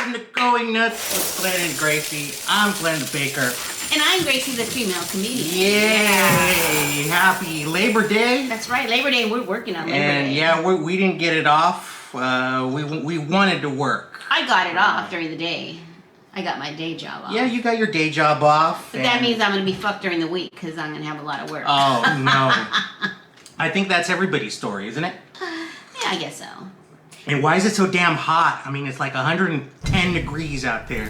welcome to Going Nuts with Glenn and Gracie. I'm Glenn the Baker. And I'm Gracie the female comedian. Yay! Happy Labor Day. That's right, Labor Day, we're working on Labor Day. And yeah, we didn't get it off. We wanted to work. I got it off during the day. I got my day job off. Yeah, you got your day job off. But that means I'm going to be fucked during the week because I'm going to have a lot of work. Oh, no. I think that's everybody's story, isn't it? Yeah, I guess so. And why is it so damn hot? I mean, it's like 110 degrees out there.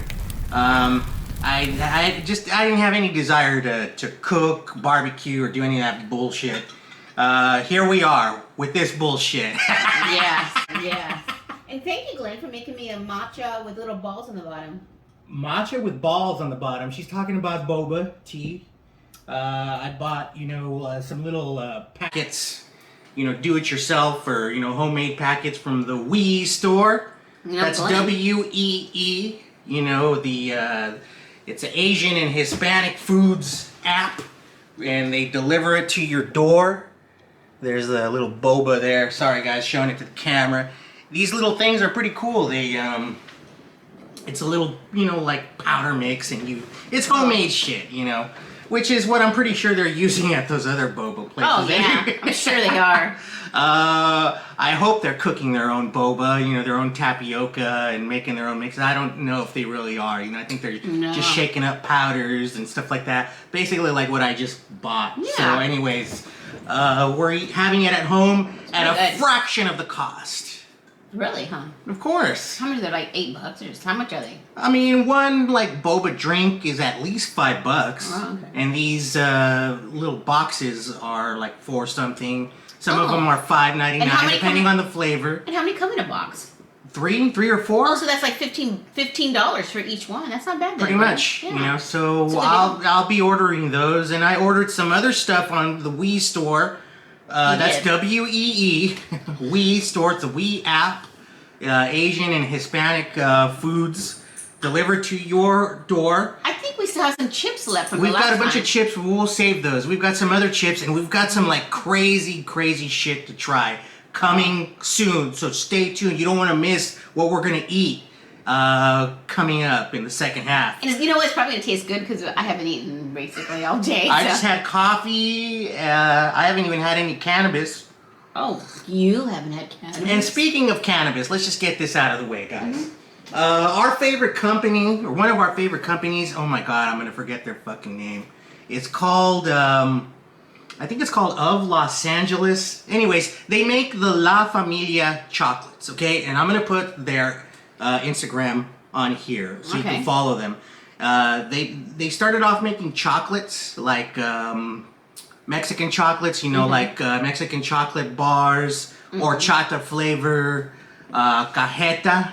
I didn't have any desire to cook, barbecue, or do any of that bullshit. Here we are with this bullshit. Yes. And thank you, Glenn, for making me a matcha with little balls on the bottom. Matcha with balls on the bottom. She's talking about boba tea. I bought, some little packets, do-it-yourself or, homemade packets from the Wee store. That's W-E-E. It's an Asian and Hispanic foods app, and they deliver it to your door. There's a little boba there. Sorry, guys, showing it to the camera. These little things are pretty cool. They, it's a little, like powder mix, and it's homemade shit, which is what I'm pretty sure they're using at those other boba places. Oh, yeah. I'm sure they are. I hope they're cooking their own boba, their own tapioca and making their own mixes. I don't know if they really are. I think they're just shaking up powders and stuff like that. Basically like what I just bought. Yeah. So anyways, we're having it at home at a fraction of the cost. Really, huh? Of course. How much are they? Like $8 or how much are they? I mean, one like boba drink is at least $5. Oh, okay. And these little boxes are like $4 something. Some of them are $5.99 depending on the flavor. And how many come in a box? Three or four. Oh, so that's like $15 for each one. That's not bad. Pretty much, So I'll be ordering those, and I ordered some other stuff on the Wee store. That's W-E-E, Wee store. It's a Wee app. Asian and Hispanic foods delivered to your door. I think we still have some chips left from the last We've got a bunch time. of chips, but we'll save those. We've got some other chips, and we've got some like crazy shit to try coming soon. So stay tuned. You don't want to miss what we're gonna eat coming up in the second half. And you know what? It's probably gonna taste good because I haven't eaten basically all day. I just had coffee. I haven't even had any cannabis. Oh, you haven't had cannabis? And speaking of cannabis, let's just get this out of the way, guys. Our favorite company, or one of our favorite companies, oh my god, I'm gonna forget their fucking name. It's called, I think it's called Of Los Angeles. Anyways, they make the La Familia chocolates, okay? And I'm gonna put their Instagram on here so you can follow them. They started off making chocolates, like Mexican chocolates, like Mexican chocolate bars, horchata flavor, cajeta,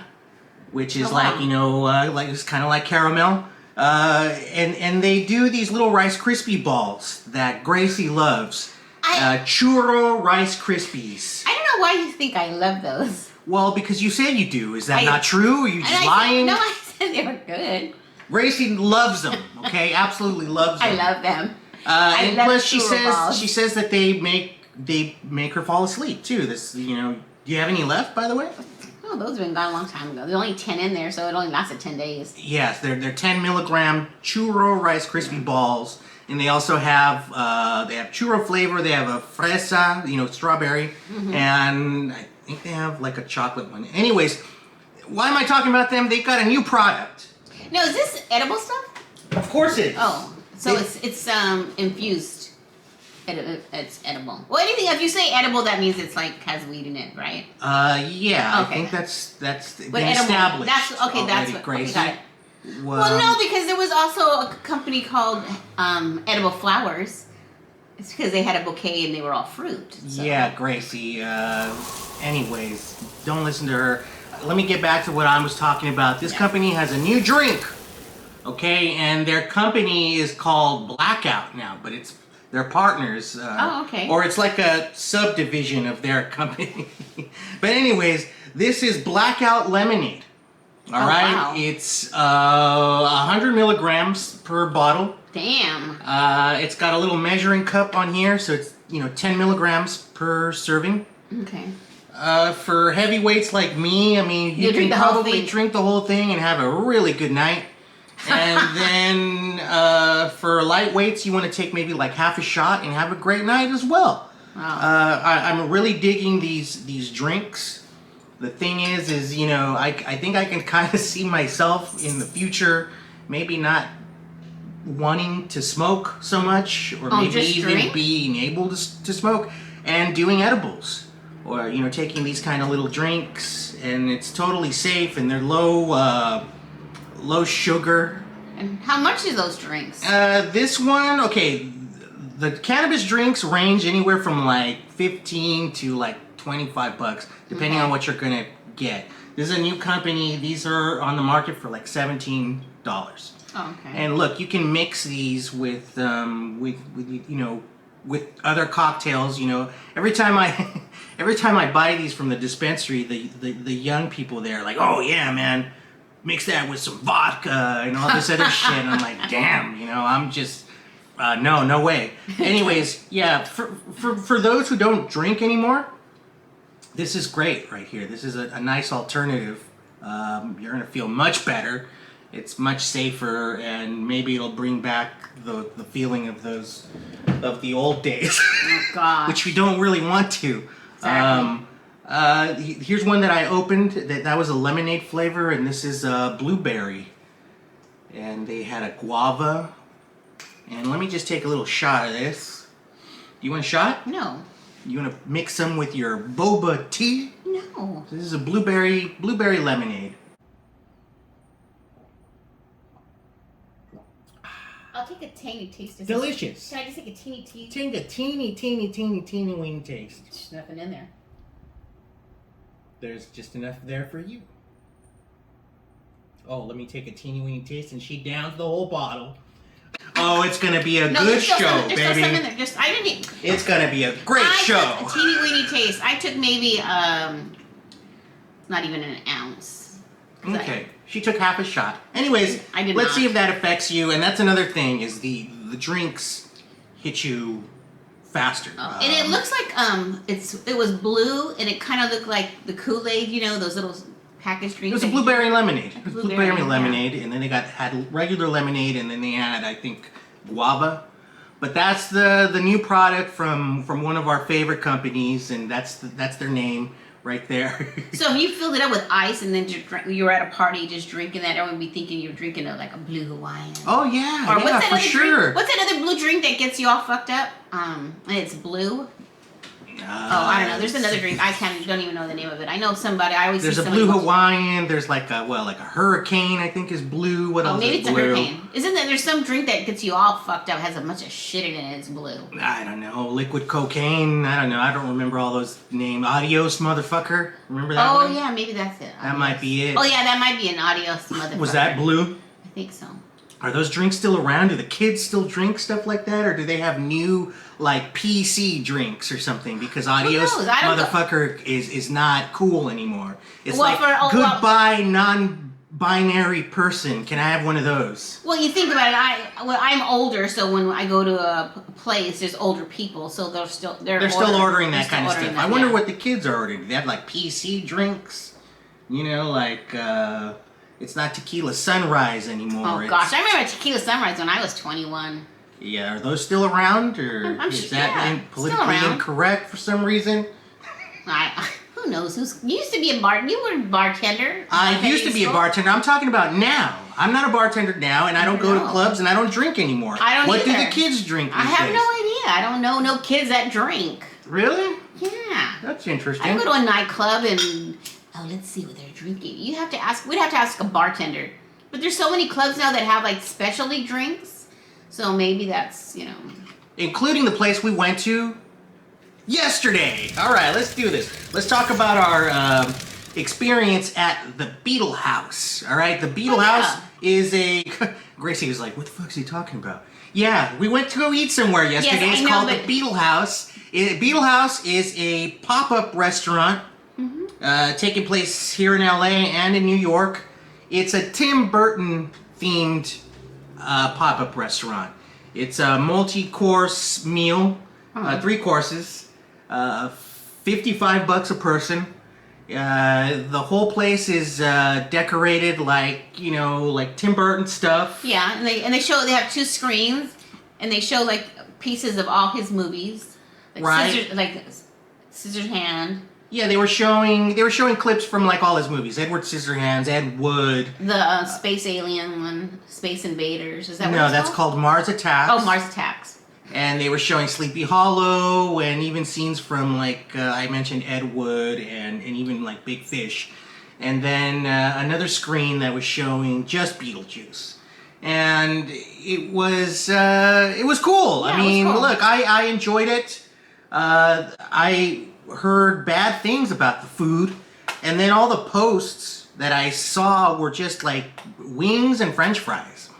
which is like it's kind of like caramel. And they do these little Rice Krispie balls that Gracie loves. Churro Rice Krispies. I don't know why you think I love those. Well, because you said you do. Is that not true? Are you just lying? No, I said they were good. Gracie loves them. Okay, absolutely loves them. I love them. And plus, she says that they make her fall asleep too. Do you have any left, by the way? Oh, those have been gone a long time ago. There's only 10 in there, so it only lasted 10 days. Yes, they're 10 milligram churro Rice Krispie balls, and they also have churro flavor. They have a fresa, strawberry, and I think they have like a chocolate one. Anyways, why am I talking about them? They've got a new product. No, is this edible stuff? Of course it is. Oh, so it's infused. It's edible. Well, if you say edible, that means it's like has weed in it, right? Yeah. Okay. I think that's been established. That's what Gracie. got it. Well, no, because there was also a company called Edible Flowers. It's because they had a bouquet and they were all fruit. So. Yeah, Gracie. Anyways, don't listen to her. Let me get back to what I was talking about. This company has a new drink, okay, and their company is called Blackout now, but they're partners. Or it's like a subdivision of their company. But anyways, this is Blackout Lemonade. All right? Wow. It's 100 milligrams per bottle. Damn. It's got a little measuring cup on here, so it's 10 milligrams per serving. Okay. For heavyweights like me, I mean, you can probably drink the whole thing and have a really good night. And then for lightweights, you want to take maybe like half a shot and have a great night as well. Wow. I'm really digging these drinks. The thing is you know, I think I can kind of see myself in the future, maybe not wanting to smoke so much, or maybe even being able to smoke and doing edibles, or you know, taking these kind of little drinks, and it's totally safe and they're low sugar. And how much are those drinks? This one, okay, the cannabis drinks range anywhere from like 15 to like $25, depending on what you're gonna get. This is a new company. These are on the market for like $17. Oh, okay. And look, you can mix these with you know, with other cocktails. You know, every time I buy these from the dispensary, the young people there are like, oh yeah, man, mix that with some vodka and all this other shit. And I'm like, damn, you know, I'm just no way. Anyways, yeah, for those who don't drink anymore, this is great right here. This is a nice alternative. You're gonna feel much better. It's much safer, and maybe it'll bring back the feeling of the old days. Oh God. Which we don't really want to. Exactly. Here's one that I opened. That was a lemonade flavor, and this is blueberry. And they had a guava. And let me just take a little shot of this. Do you want a shot? No. You want to mix some with your boba tea? No. This is a blueberry lemonade. I'll take a tiny taste. Delicious. Can I just take a teeny taste? Take a teeny weeny taste. There's nothing in there. There's just enough there for you. Oh, let me take a teeny weeny taste, and she downs the whole bottle. Oh, it's gonna be a good show, baby. There's still some in there. I didn't eat. It's gonna be a great show. I took a teeny weeny taste. I took maybe not even an ounce. Okay, she took half a shot. Anyways, let's see if that affects you. And that's another thing, is the drinks hit you faster. Oh, and it looks like it was blue, and it kind of looked like the Kool-Aid, you know, those little packaged drinks. It was a blueberry lemonade. It was blueberry lemonade, and then they had regular lemonade, and then they had, I think, guava. But that's the new product from one of our favorite companies, and that's their name right there. So if you filled it up with ice and then you were at a party just drinking that, everyone would be thinking you're drinking like a blue Hawaiian. Oh yeah, or yeah, for sure. What's that other blue drink that gets you all fucked up? And it's blue. I don't know. There's another drink. Don't even know the name of it. I know somebody. I always there's see a blue Hawaiian. There's like a hurricane. I think is blue. What else? Maybe is it's blue? a hurricane. Isn't there? There's some drink that gets you all fucked up. Has a bunch of shit in it. It's blue. I don't know. Liquid cocaine. I don't know. I don't remember all those names. Adios, motherfucker. Remember that one? Oh yeah, maybe that's it. That might be it. Oh yeah, that might be an adios, motherfucker. Was that blue? I think so. Are those drinks still around? Do the kids still drink stuff like that? Or do they have new, like, PC drinks or something? Because adios, motherfucker, is not cool anymore. It's goodbye, non-binary person. Can I have one of those? Well, you think about it. I'm older, so when I go to a place, there's older people, so they're still ordering that kind of stuff. I wonder what the kids are ordering. Do they have, like, PC drinks? You know, like, it's not Tequila Sunrise anymore. Oh, gosh. I remember Tequila Sunrise when I was 21. Yeah, are those still around? Or is that politically incorrect for some reason? Who knows? You used to be you were a bartender. I used to be a bartender. I'm talking about now. I'm not a bartender now, and I don't go to clubs, and I don't drink anymore. I don't What either. do the kids drink these days? I have days? no idea. I don't know no kids that drink. Really? Yeah. That's interesting. I go to a nightclub and... Oh, let's see what they're drinking. We'd have to ask a bartender. But there's so many clubs now that have like specialty drinks. So maybe that's, you know. Including the place we went to yesterday. All right, let's do this. Let's talk about our experience at the Beetle House. All right, the Beetle House is a... Gracie was like, what the fuck is he talking about? Yeah, we went to go eat somewhere yesterday. Yes, it's called the Beetle House. Beetle House is a pop-up restaurant. Taking place here in LA and in New York. It's a Tim Burton themed pop-up restaurant. It's a multi-course meal, 3 courses, $55 a person. The whole place is decorated like, you know, like Tim Burton stuff. Yeah, and they have 2 screens, and they show like pieces of all his movies, like right? Scissorhand. Yeah, they were showing clips from like all his movies. Edward Scissorhands, Ed Wood. The space alien one, Space Invaders. Is that what No, it's that's called Mars Attacks. Oh, Mars Attacks. And they were showing Sleepy Hollow and even scenes from like I mentioned Ed Wood and even like Big Fish. And then another screen that was showing just Beetlejuice. And it was cool. Yeah, I mean, it was cool. look, I enjoyed it. I heard bad things about the food, and then all the posts that I saw were just like wings and French fries.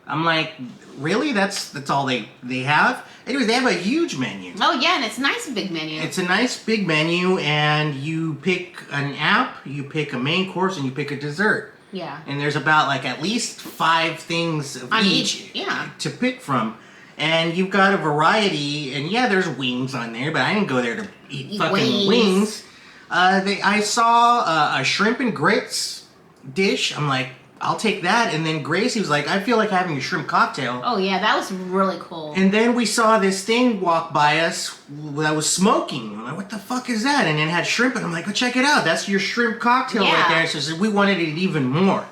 I'm like, really? That's all they have? Anyways, they have a huge menu. Oh yeah, and it's a nice big menu. It's a nice big menu, and you pick an app, you pick a main course, and you pick a dessert. Yeah. And there's about like at least 5 things of each to pick from. And you've got a variety, and yeah, there's wings on there, but I didn't go there to eat fucking wings. I saw a shrimp and grits dish. I'm like, I'll take that. And then Gracie was like, I feel like having a shrimp cocktail. Oh yeah, that was really cool. And then we saw this thing walk by us that was smoking. I'm like, what the fuck is that? And it had shrimp, and I'm like, well, check it out. That's your shrimp cocktail right there. So she said, we wanted it even more.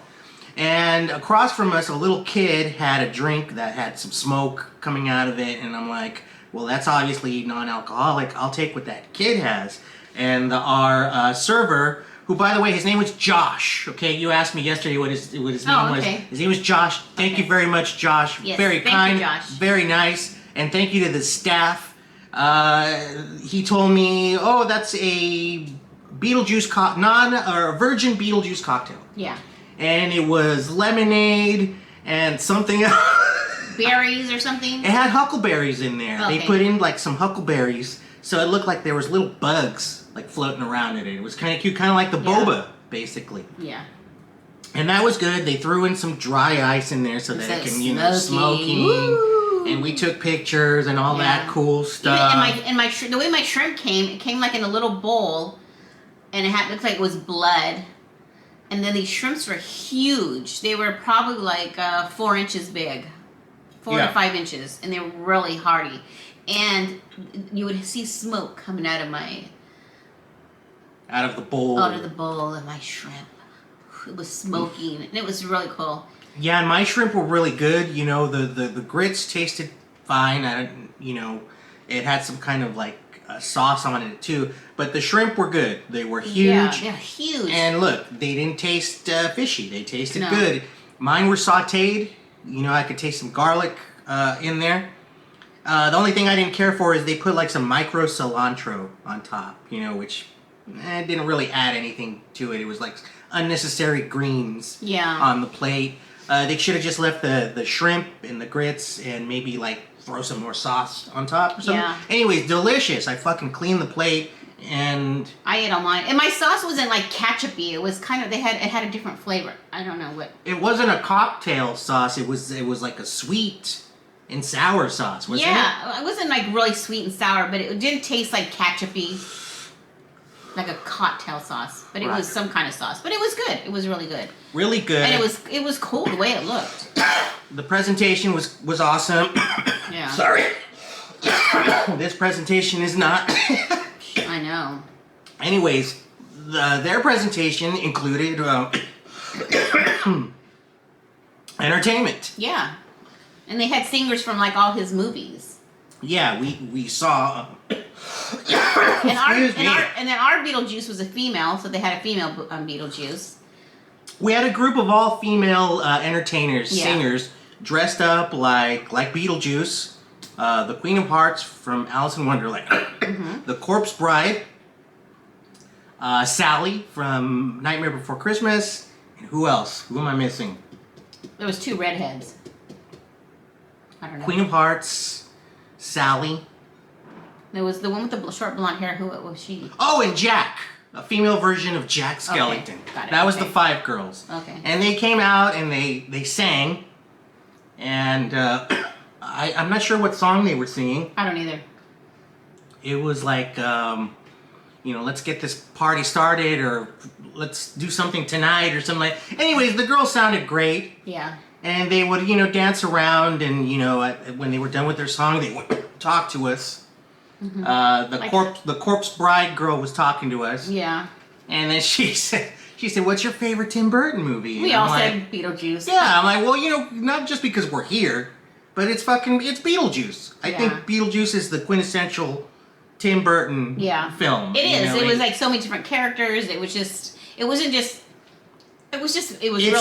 And across from us, a little kid had a drink that had some smoke coming out of it. And I'm like, well, that's obviously non-alcoholic. I'll take what that kid has. And our server, who, by the way, his name was Josh. Okay, you asked me yesterday what his name was. His name was Josh. Thank you very much, Josh. Yes, very kind, you, Josh. Very nice. And thank you to the staff. He told me, oh, that's a Beetlejuice virgin Beetlejuice cocktail. Yeah. And it was lemonade and something else. Berries or something? It had huckleberries in there. Okay. They put in like some huckleberries, so it looked like there was little bugs like floating around in it. It was kind of cute, kind of like the Boba, basically. Yeah. And that was good. They threw in some dry ice in there so that it can, smoking. Woo! And we took pictures and all that cool stuff. The way my shrimp came, it came like in a little bowl, and it looked like it was blood. And then these shrimps were huge. They were probably like 4 inches big. 4 to 5 inches. And they were really hearty. And you would see smoke coming out of the bowl of my shrimp. It was smoking. And it was really cool. Yeah, and my shrimp were really good. You know, the grits tasted fine. It had some kind of like sauce on it too. But the shrimp were good. They were huge. Yeah, huge. And look, they didn't taste fishy. They tasted good. Mine were sautéed. You know, I could taste some garlic in there. The only thing I didn't care for is they put like some micro cilantro on top. You know, which didn't really add anything to it. It was like unnecessary greens on the plate. They should have just left the shrimp and the grits and maybe like throw some more sauce on top or something. Yeah. Anyways, delicious. I fucking cleaned the plate and I ate all mine. And my sauce wasn't like ketchup-y. It was kind of it had a different flavor. I don't know what. It wasn't a cocktail sauce. It was like a sweet and sour sauce, wasn't it? Yeah, it wasn't like really sweet and sour, but it didn't taste like ketchup-y. Like a cocktail sauce, but it was some kind of sauce. But it was good. It was really good. Really good. And it was cool the way it looked. The presentation was awesome. Yeah. Sorry. This presentation is not. I know. Anyways, their presentation included entertainment. Yeah. And they had singers from like all his movies. Yeah, we saw. And then our Beetlejuice was a female, so they had a female Beetlejuice. We had a group of all female entertainers, singers, dressed up like Beetlejuice, the Queen of Hearts from Alice in Wonderland, the Corpse Bride, Sally from Nightmare Before Christmas, and who else? Who am I missing? There was 2 redheads. I don't know. Queen of Hearts, Sally. There was the one with the short blonde hair. Who was she? Oh, and Jack. A female version of Jack Skellington. Okay, got it. That was the 5 girls. Okay. And they came out and they sang. And I'm not sure what song they were singing. I don't either. It was like, let's get this party started, or let's do something tonight, or something like. Anyways, the girls sounded great. Yeah. And they would, dance around, and when they were done with their song, they would talk to us. Mm-hmm. The corpse bride girl was talking to us. Yeah. And then she said, "What's your favorite Tim Burton movie?" We all said Beetlejuice. Yeah, I'm like, well, not just because we're here, but it's Beetlejuice. I think Beetlejuice is the quintessential Tim Burton film. It is. It was like so many different characters. It was really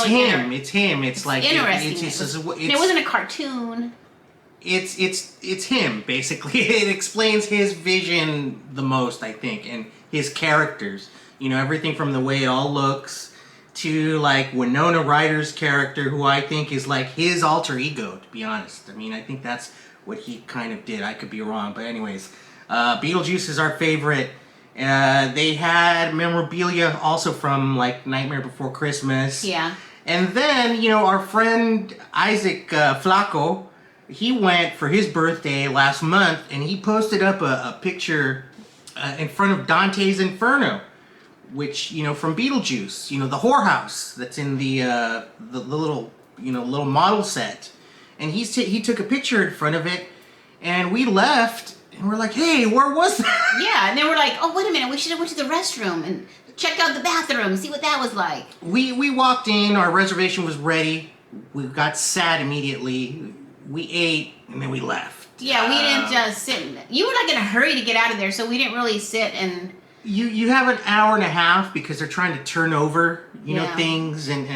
him. It's him. It's like interesting. It wasn't a cartoon. It's him, basically. It explains his vision the most, I think, and his characters. Everything from the way it all looks to like Winona Ryder's character, who I think is like his alter ego, to be honest. I mean, I think that's what he kind of did. I could be wrong, but anyways, Beetlejuice is our favorite. They had memorabilia also from like Nightmare Before Christmas. Yeah. And then, our friend Isaac Flaco, he went for his birthday last month, and he posted up a picture in front of Dante's Inferno, which, from Beetlejuice, the whorehouse that's in the little, little model set. And he took a picture in front of it, and we left, and we're like, hey, where was that? Yeah, and then we're like, oh, wait a minute, we should have went to the restroom and checked out the bathroom, see what that was like. We walked in, our reservation was ready, we got sat immediately, we ate, and then we left. Yeah, we didn't just sit. You were like in a hurry to get out of there, so we didn't really sit and... You have an hour and a half because they're trying to turn over, things, and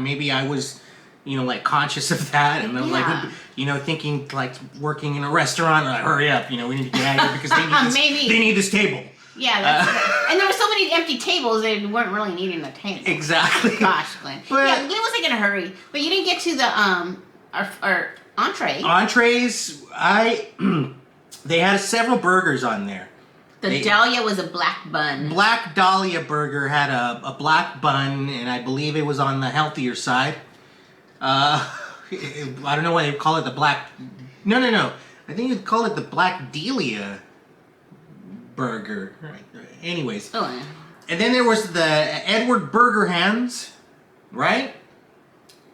maybe I was, like conscious of that, and I'm like, thinking like working in a restaurant, like, hurry up, we need to get out of here because they need this table. Yeah, and there were so many empty tables, they weren't really needing the table. Exactly. Gosh, Glenn. But, Glenn wasn't in a hurry, but you didn't get to the our entree. Entrees, they had several burgers on there. The Dahlia was a black bun. Black Dahlia burger had a black bun, and I believe it was on the healthier side. I don't know why they call it the black... No. I think you'd call it the Black Dahlia burger. Anyways. Oh, yeah. And then there was the Edward Burger Hands, right?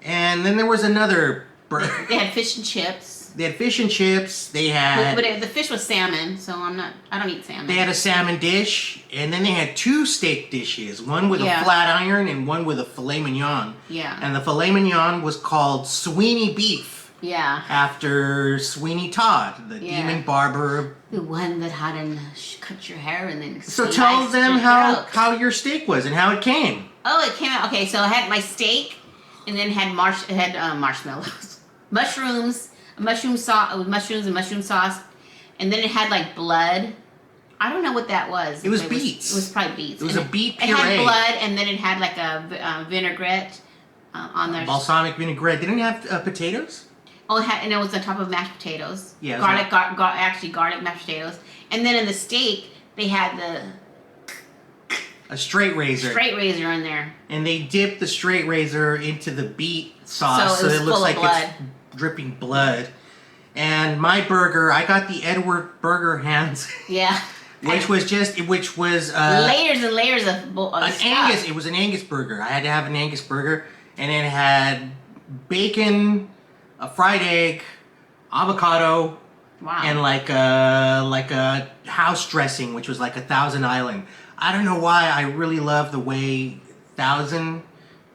And then there was another burger. They had fish and chips. They had fish and chips. They had... But the fish was salmon, so I don't eat salmon. They had a salmon dish, and then they had two steak dishes. One with a flat iron and one with a filet mignon. Yeah. And the filet mignon was called Sweeney Beef. Yeah. After Sweeney Todd, the demon barber. The one that had to cut your hair and then... So tell them how your steak was and how it came. Oh, it came out... Okay, so I had my steak, and then had marshmallows. Mushrooms and mushroom sauce, and then it had like blood. I don't know what that was. It was beets. It was probably beets. It was a beet puree. It had blood, and then it had like a vinaigrette on there. Balsamic vinaigrette. Didn't it have potatoes? Oh, and it was on top of mashed potatoes. Yeah. Garlic mashed potatoes, and then in the steak they had a straight razor. Straight razor in there. And they dipped the straight razor into the beet sauce, so it looks like it's dripping blood. And my burger, I got the Edward Burger Hands. Yeah. which was layers and layers of stuff. Angus. It was an Angus burger. I had to have an Angus burger, and it had bacon, a fried egg, avocado, and like a house dressing, which was like a Thousand Island. I don't know why I really love the way Thousand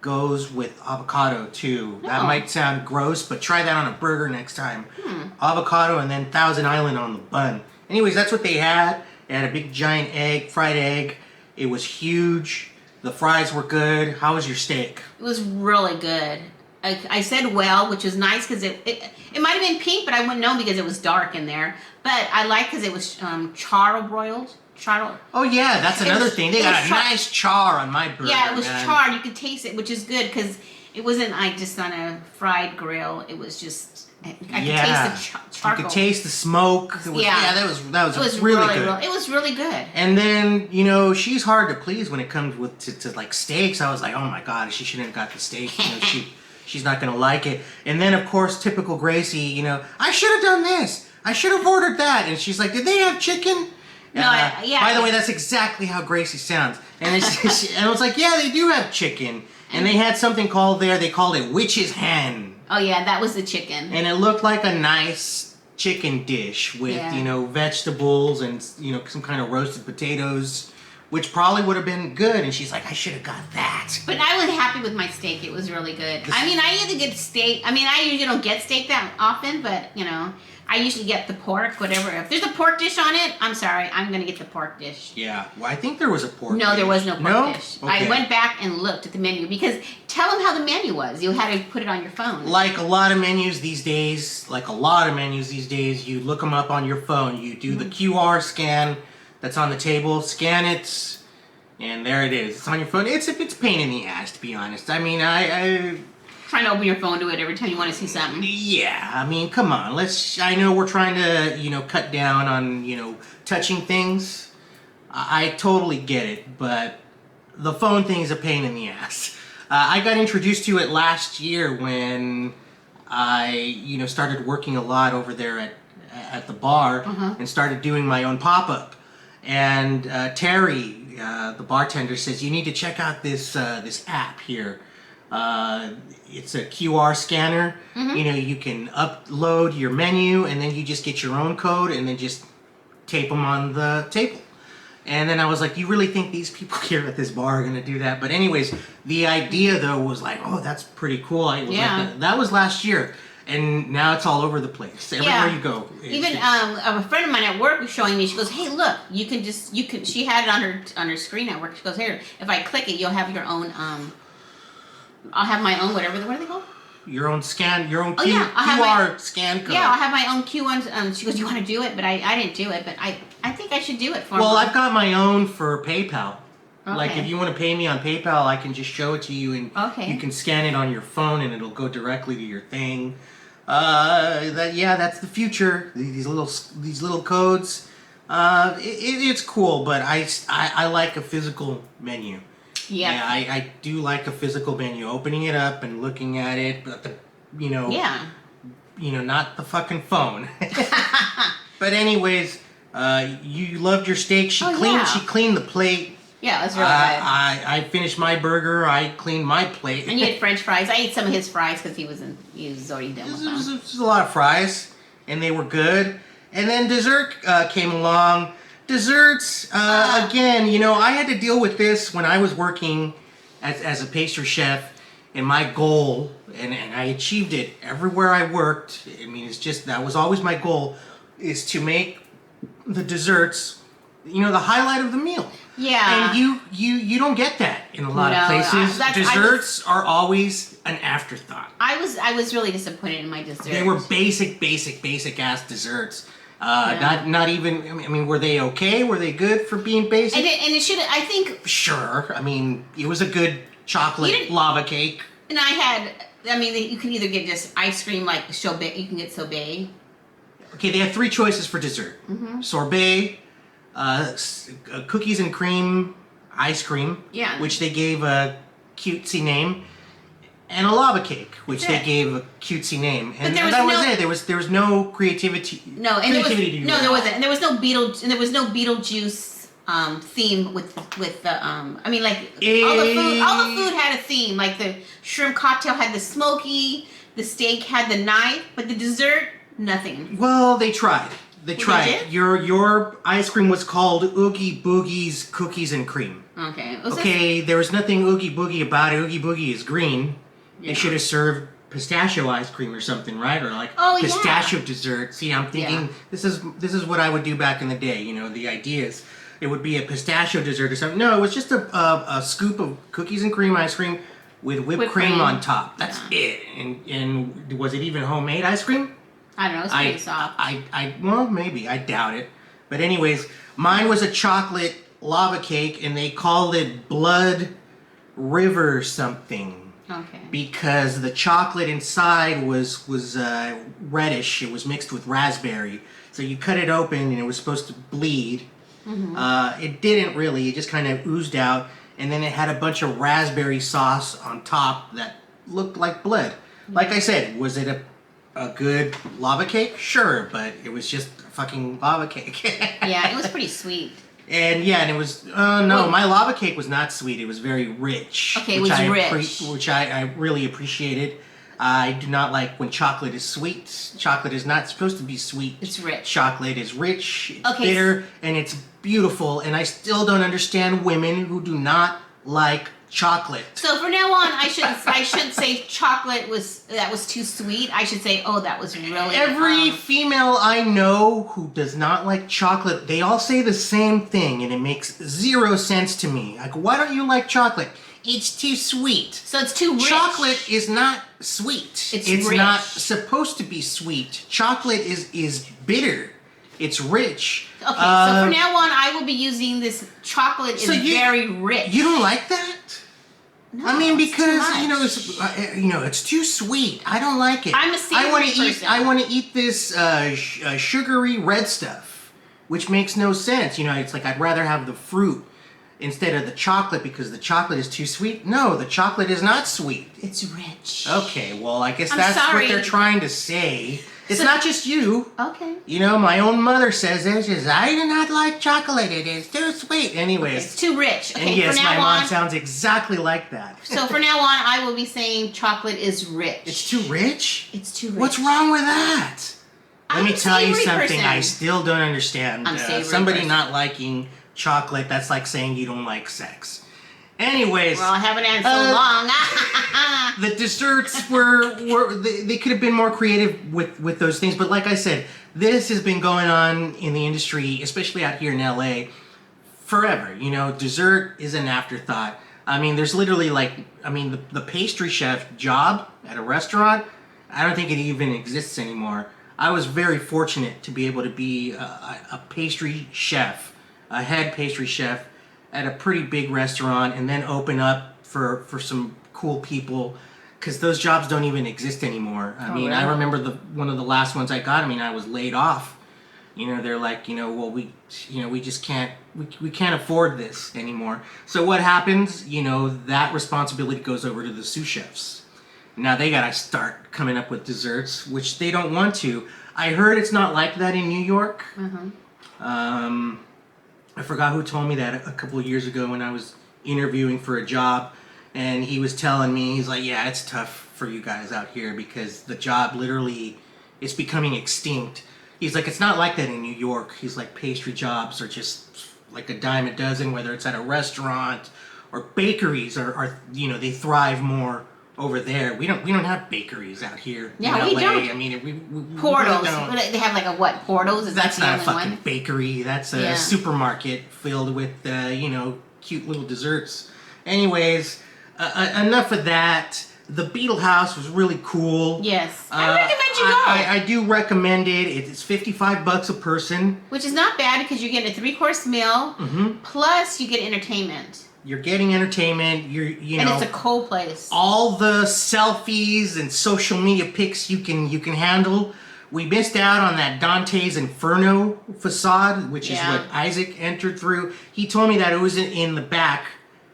goes with avocado too. That might sound gross, but try that on a burger next time. Avocado and then Thousand Island on the bun. Anyways, that's what they had. They had a big giant egg, fried egg. It was huge. The fries were good. How was your steak? It was really good. I said well, which was nice because it might have been pink, but I wouldn't know because it was dark in there. But I like because it was char broiled. Oh yeah, that's another thing. They got a nice char on my burger. Yeah, it was charred. You could taste it, which is good because it wasn't like just on a fried grill. It was just I could taste the charcoal. You could taste the smoke. That was really good. It was really good. And then she's hard to please when it comes to like steaks. I was like, oh my god, she shouldn't have got the steak. She's not gonna like it. And then of course, typical Gracie. I should have done this. I should have ordered that. And she's like, did they have chicken? No, yeah. By the way, that's exactly how Gracie sounds. And, and I was like, yeah, they do have chicken. And they had something called they called it witch's hen. Oh, yeah, that was the chicken. And it looked like a nice chicken dish with, vegetables and, some kind of roasted potatoes, which probably would have been good. And she's like, I should have got that. But I was happy with my steak. It was really good. I mean, I either get steak. I mean, I usually don't get steak that often, but, I usually get the pork, whatever. If there's a pork dish on it, I'm sorry, I'm going to get the pork dish. Yeah, well, I think there was a pork dish. No, there was no pork dish. Okay. I went back and looked at the menu because tell them how the menu was. You had to put it on your phone. Like a lot of menus these days, you look them up on your phone. You do the QR scan that's on the table, scan it, and there it is. It's on your phone. It's a pain in the ass, to be honest. I mean, I trying to open your phone to it every time you want to see something. Yeah, I mean, come on. I know we're trying to, cut down on, touching things. I totally get it, but the phone thing is a pain in the ass. I got introduced to it last year when I, started working a lot over there at the bar and started doing my own pop-up. And Terry, the bartender, says, you need to check out this app here. It's a QR scanner. You can upload your menu and then you just get your own code and then just tape them on the table. And then I was like, you really think these people here at this bar are going to do that? But anyways, the idea though was like, oh, that's pretty cool. Like, that was last year. And now it's all over the place. Everywhere you go. Even a friend of mine at work was showing me. She goes, "Hey, look! You can. She had it on her screen at work. She goes, "Here, if I click it, you'll have your own. I'll have my own whatever. What are they called? Your own scan. Your own QR scan code. Yeah, I'll have my own Q1. She goes, "You want to do it?" But I didn't do it. But I think I should do it for. Well, I've got my own for PayPal. Okay. Like, if you want to pay me on PayPal, I can just show it to you, and you can scan it on your phone, and it'll go directly to your thing. That's the future. These little codes. It's cool, but I like a physical menu. Yeah. I do like a physical menu. Opening it up and looking at it, but not the fucking phone. But anyways, you loved your steak. She cleaned the plate. Yeah, it was really good. I finished my burger. I cleaned my plate. And you had French fries. I ate some of his fries because he was already done with them. It was a lot of fries, and they were good. And then dessert came along. Desserts, again, I had to deal with this when I was working as a pastry chef, and my goal, and I achieved it everywhere I worked. I mean, that was always my goal, is to make the desserts, the highlight of the meal. Yeah. And you don't get that in a lot of places. Desserts are always an afterthought. I was really disappointed in my desserts. They were basic ass desserts. Not even. I mean, were they okay? Were they good for being basic? And it should. I think. Sure. I mean, it was a good chocolate lava cake. And you can either get just ice cream like sorbet. You can get sorbet. Okay, they had 3 choices for dessert: sorbet, cookies and cream ice cream, which they gave a cutesy name, and a lava cake, which they gave a cutesy name. And that was it. There was no creativity. No, and there wasn't. And there was no Beetlejuice theme with the all the food had a theme. Like the shrimp cocktail had the smoky, the steak had the knife, but the dessert, nothing. Well, they tried. They tried. Your ice cream was called Oogie Boogie's Cookies and Cream. Okay. There was nothing Oogie Boogie about it. Oogie Boogie is green. Yeah. They should have served pistachio ice cream or something, right? Or like pistachio dessert. See, I'm thinking this is what I would do back in the day. The ideas. It would be a pistachio dessert or something. No, it was just a scoop of cookies and cream ice cream with whipped cream on top. That's it. And was it even homemade ice cream? I don't know. It's pretty soft. Well, maybe. I doubt it. But anyways, mine was a chocolate lava cake, and they called it Blood River something. Okay. Because the chocolate inside was reddish. It was mixed with raspberry. So you cut it open, and it was supposed to bleed. It didn't really. It just kind of oozed out. And then it had a bunch of raspberry sauce on top that looked like blood. Like I said, was it a a good lava cake? Sure, but it was just a fucking lava cake. Yeah, it was pretty sweet. And yeah, and it was, no, my lava cake was not sweet. It was very rich. Okay, it was rich. Which I really appreciated. I do not like when chocolate is sweet. Chocolate is not supposed to be sweet. It's rich. Chocolate is rich, it's bitter, and it's beautiful. And I still don't understand women who do not like chocolate. So from now on, I shouldn't say chocolate was too sweet. I should say, oh, that was really. Every female I know who does not like chocolate, they all say the same thing, and it makes zero sense to me. Like, why don't you like chocolate? It's too sweet. So it's too rich. Chocolate is not sweet. It's rich. not supposed to be sweet. Chocolate is bitter. It's rich. Okay, so from now on, I will be using this chocolate is very rich. You don't like that? No, I mean, because it's it's too sweet. I don't like it. I'm a savory person. I want to eat this sugary red stuff, which makes no sense. It's like I'd rather have the fruit instead of the chocolate because the chocolate is too sweet. No, the chocolate is not sweet. It's rich. Okay, well, I guess that's what they're trying to say. It's not just you. Okay. My own mother says this. She says, I do not like chocolate. It is too sweet. Anyways. It's too rich. Okay, and yes, from now my mom on, sounds exactly like that. So from now on, I will be saying chocolate is rich. It's too rich? It's too rich. What's wrong with that? Let me tell you something person. I still don't understand. I'm a savory somebody person. not liking chocolate, that's like saying you don't like sex. Anyways. Well, I haven't had so long. The desserts they could have been more creative with those things, but like I said, this has been going on in the industry, especially out here in LA, forever. Dessert is an afterthought. I mean, there's literally the pastry chef job at a restaurant, I don't think it even exists anymore. I was very fortunate to be able to be a pastry chef, a head pastry chef at a pretty big restaurant, and then open up for some cool people, because those jobs don't even exist anymore. I mean, really? I remember one of the last ones I got. I mean, I was laid off. They're like, well, we just can't afford this anymore. So what happens? That responsibility goes over to the sous chefs. Now they gotta start coming up with desserts, which they don't want to. I heard it's not like that in New York. Mm-hmm. I forgot who told me that a couple of years ago when I was interviewing for a job, and he was telling me, he's like, yeah, it's tough for you guys out here because the job literally is becoming extinct. He's like, it's not like that in New York. He's like, pastry jobs are just like a dime a dozen, whether it's at a restaurant or bakeries are they thrive more over there. We don't have bakeries out here. Yeah, in we LA. don't. I mean, Portals. We don't. They have like a what? Portals? Is That's that not a the fucking only one? bakery. That's a supermarket filled with cute little desserts. Anyways, enough of that. The Beetle House was really cool. Yes, I recommend you go. I do recommend it. It's $55 a person, which is not bad because you get a 3-course meal, plus you get entertainment. You're getting entertainment. And it's a cool place. All the selfies and social media pics you can handle. We missed out on that Dante's Inferno facade, which is what Isaac entered through. He told me that it was in the back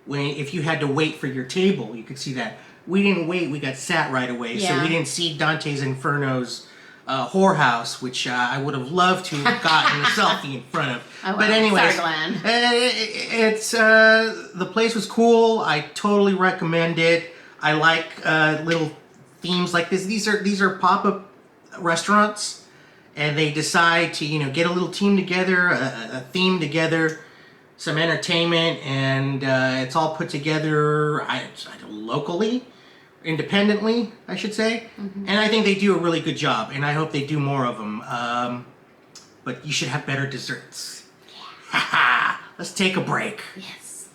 if you had to wait for your table, you could see that. We didn't wait. We got sat right away, so we didn't see Dante's Inferno's whorehouse, which I would have loved to have gotten a selfie in front of. Oh, well. But anyways, sorry, Glenn. It's the place was cool. I totally recommend it. I like little themes like this. These are pop-up restaurants, and they decide to get a little team together, a theme together, some entertainment, and it's all put together locally. Independently, I should say. And I think they do a really good job, and I hope they do more of them. But you should have better desserts. Haha! Let's take a break. Yes.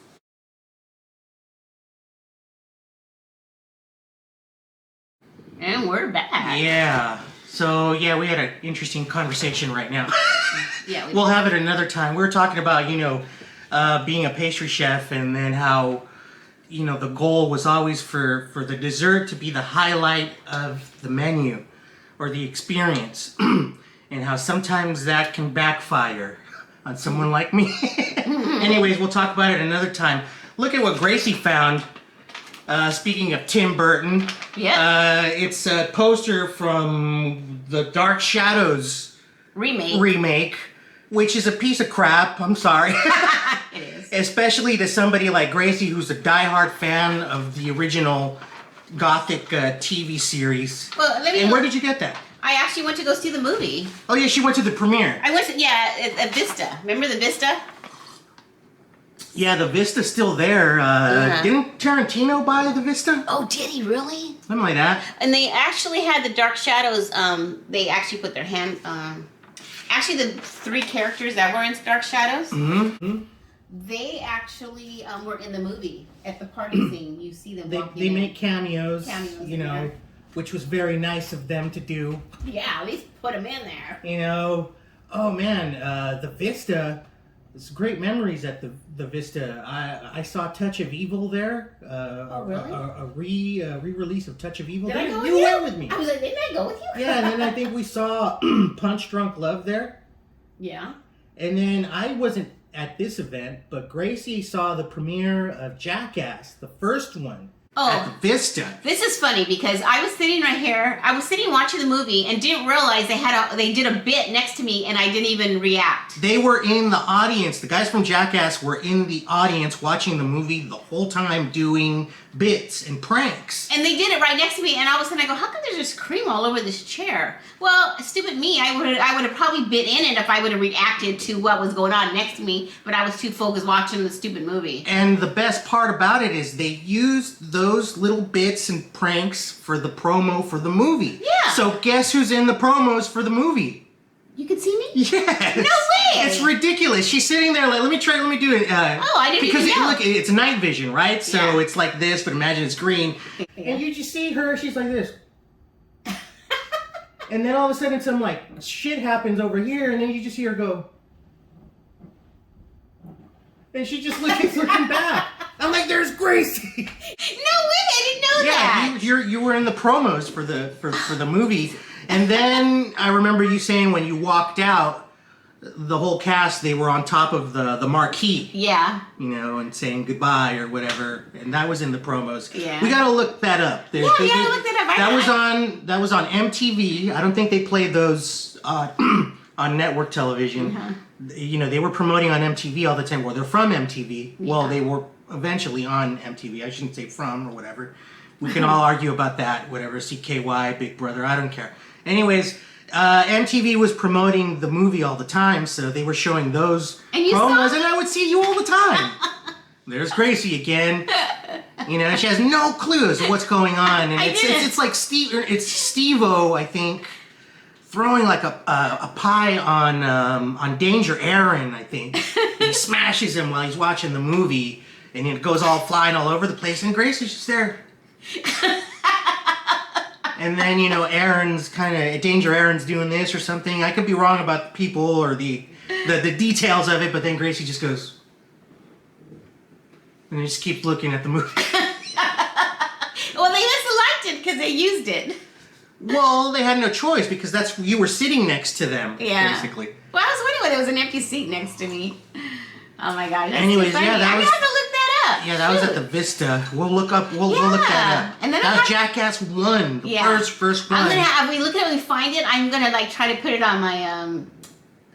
And we're back. Yeah. So, we had an interesting conversation right now. We'll have it another time. We were talking about, being a pastry chef, and then how the goal was always for the dessert to be the highlight of the menu or the experience, and how sometimes that can backfire on someone like me. Anyways, we'll talk about it another time. Look at what Gracie found Speaking of Tim Burton, it's a poster from the Dark Shadows remake, which is a piece of crap. I'm sorry. It is. Especially to somebody like Gracie, who's a diehard fan of the original Gothic TV series. Well, and where did you get that? I actually went to go see the movie. Oh yeah, she went to the premiere. I went to, at Vista. Remember the Vista? Yeah, the Vista's still there. Didn't Tarantino buy the Vista? Oh, did he really? Something like that. And they actually had the Dark Shadows, they actually put their hand, actually the 3 characters that were in Dark Shadows, they actually were in the movie. At the party scene, you see them walking They make cameos, you know, which was very nice of them to do. Yeah, at least put them in there. You know, oh man, the Vista, there's great memories at the Vista. I saw Touch of Evil there. Oh, really? A re-release of Touch of Evil. Did I go with you? You went with me. I was like, didn't I go with you? Yeah, and then I think we saw Punch Drunk Love there. Yeah. And then I wasn't at this event, but Gracie saw the premiere of Jackass, the first one, at the Vista. This is funny because I was sitting right here. I was sitting watching the movie and didn't realize they did a bit next to me and I didn't even react. They were in the audience. The guys from Jackass were in the audience watching the movie the whole time, doing bits and pranks. And they did it right next to me, and all of a sudden I go, how come there's just cream all over this chair? Well, stupid me, I would have probably bit in it if I would have reacted to what was going on next to me, but I was too focused watching the stupid movie. And the best part about it is they used those little bits and pranks for the promo for the movie. Yeah. So guess who's in the promos for the movie? You can see me? Yes. No way! It's ridiculous. She's sitting there like, let me do it. I didn't because even know. Look, it's night vision, right? So Yeah. it's like this, but imagine it's green. Yeah. And you just see her, she's like this. And then all of a sudden some like shit happens over here, and then you just hear her go. And she just looking back. I'm like, there's Gracie. No way, I didn't know that. Yeah, you were in the promos for the movie. And then I remember you saying when you walked out, the whole cast, they were on top of the marquee. Yeah. You know, and saying goodbye or whatever. And that was in the promos. Yeah. We gotta look that up. Yeah, we gotta look that up. That was on MTV. I don't think they played those on network television. You know, they were promoting on MTV all the time. Well, they're from MTV. Yeah. Well, they were eventually on MTV. I shouldn't say from or whatever. We can all argue about that, whatever. CKY, Big Brother, I don't care. Anyways, MTV was promoting the movie all the time, so they were showing those promos, and I would see you all the time. There's Gracie again. You know, she has no clue as to what's going on, and it's like Steve-O, I think, throwing like a pie on Danger Aaron, I think. He smashes him while he's watching the movie, and it goes all flying all over the place, and Gracie's just there. And then, you know, Danger Aaron's doing this or something. I could be wrong about the people or the details of it, but then Gracie just goes, and just keeps looking at the movie. Well, they must have liked it because they used it. Well, they had no choice because you were sitting next to them, basically. Well, I was wondering why there was an empty seat next to me. Oh my gosh. Anyways, yeah, that was. I have to look that up. Yeah, that was at the Vista. We'll look that up. And then that was Jackass 1, the first one. If we look at it and we find it, I'm gonna like try to put it on my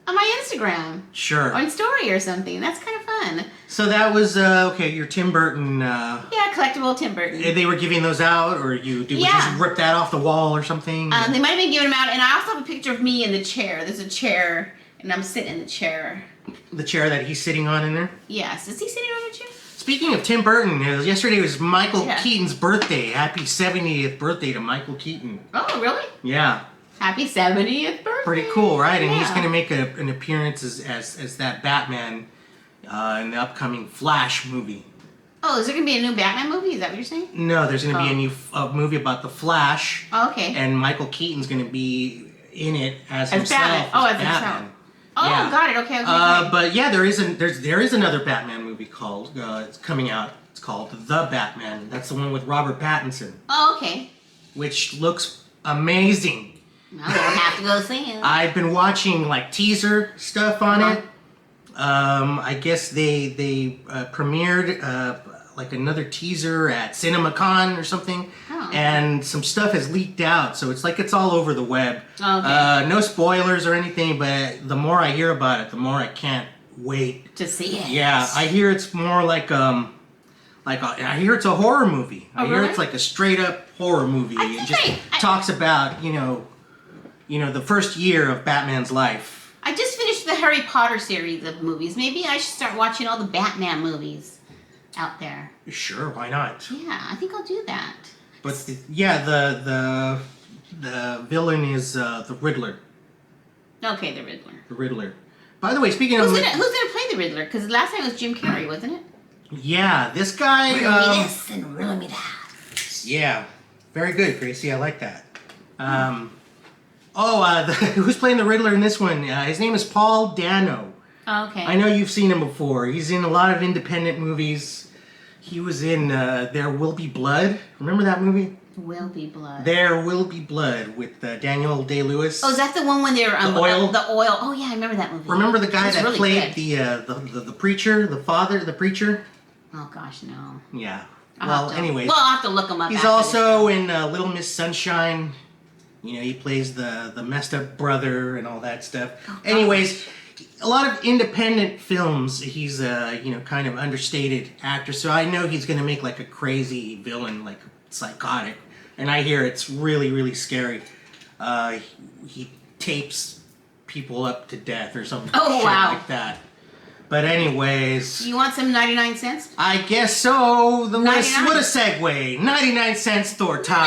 Instagram. Sure. Or in story or something. That's kind of fun. So that was your Tim Burton. Yeah, collectible Tim Burton. They were giving those out, or you just rip that off the wall or something? They might have been giving them out, and I also have a picture of me in the chair. There's a chair, and I'm sitting in the chair. The chair that he's sitting on in there? Yes. Is he sitting on the chair? Speaking of Tim Burton, yesterday was Michael Keaton's birthday. Happy 70th birthday to Michael Keaton. Oh, really? Yeah. Happy 70th birthday. Pretty cool, right? And he's going to make an appearance as that Batman in the upcoming Flash movie. Oh, is there going to be a new Batman movie? Is that what you're saying? No, there's going to be a new movie about the Flash. Oh, okay. And Michael Keaton's going to be in it as himself. Batman. Oh, as himself. Oh, yeah. got it. Okay. But yeah, there is another Batman movie called it's coming out. It's called The Batman. That's the one with Robert Pattinson. Oh, okay. Which looks amazing. Well, we'll have to go see it. I've been watching like teaser stuff on it. I guess they premiered like another teaser at CinemaCon or something, and some stuff has leaked out. So it's like it's all over the web. Okay. No spoilers or anything, but the more I hear about it, the more I can't wait to see it. Yeah, I hear it's more I hear it's a horror movie. I hear it's like a straight up horror movie. It just talks about the first year of Batman's life. I just finished the Harry Potter series of movies. Maybe I should start watching all the Batman movies out there. Sure, why not? Yeah, I think I'll do that. But the villain is the Riddler. Okay, the Riddler. The Riddler. By the way, speaking of who's gonna play the Riddler? Because last time it was Jim Carrey, wasn't it? Yeah, this guy. Riddle me this and riddle me that. Yeah, very good, Gracie. I like that. Who's playing the Riddler in this one? His name is Paul Dano. Oh, okay. I know you've seen him before. He's in a lot of independent movies. He was in There Will Be Blood. Remember that movie? Will Be Blood. There Will Be Blood with Daniel Day-Lewis. Oh, is that the one when they're the oil? The oil. Oh yeah, I remember that movie. Remember the guy that really played the preacher, the father, the preacher? Oh gosh, no. Yeah. Anyways. Well, I'll have to look him up. He's also in Little Miss Sunshine. He plays the messed up brother and all that stuff. Oh, anyways, a lot of independent films. He's kind of understated actor, so I know he's gonna make like a crazy villain, like psychotic. And I hear it's really, really scary. He tapes people up to death or something like that. But anyways... You want some 99 cents? I guess so. What a segue. 99 cent store time.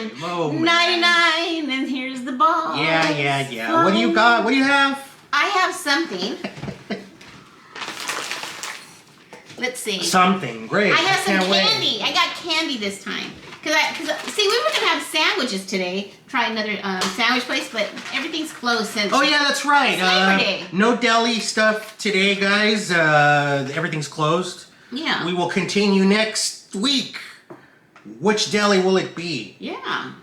99. Oh, 99, and here's the ball. Yeah. What do you got? What do you have? I have something. Let's see. Something. Great. I have some candy. I got candy this time. Cause we were gonna have sandwiches today. Try another sandwich place, but everything's closed since. Oh yeah, that's right. Labor Day. No deli stuff today, guys. Everything's closed. Yeah. We will continue next week. Which deli will it be? Yeah.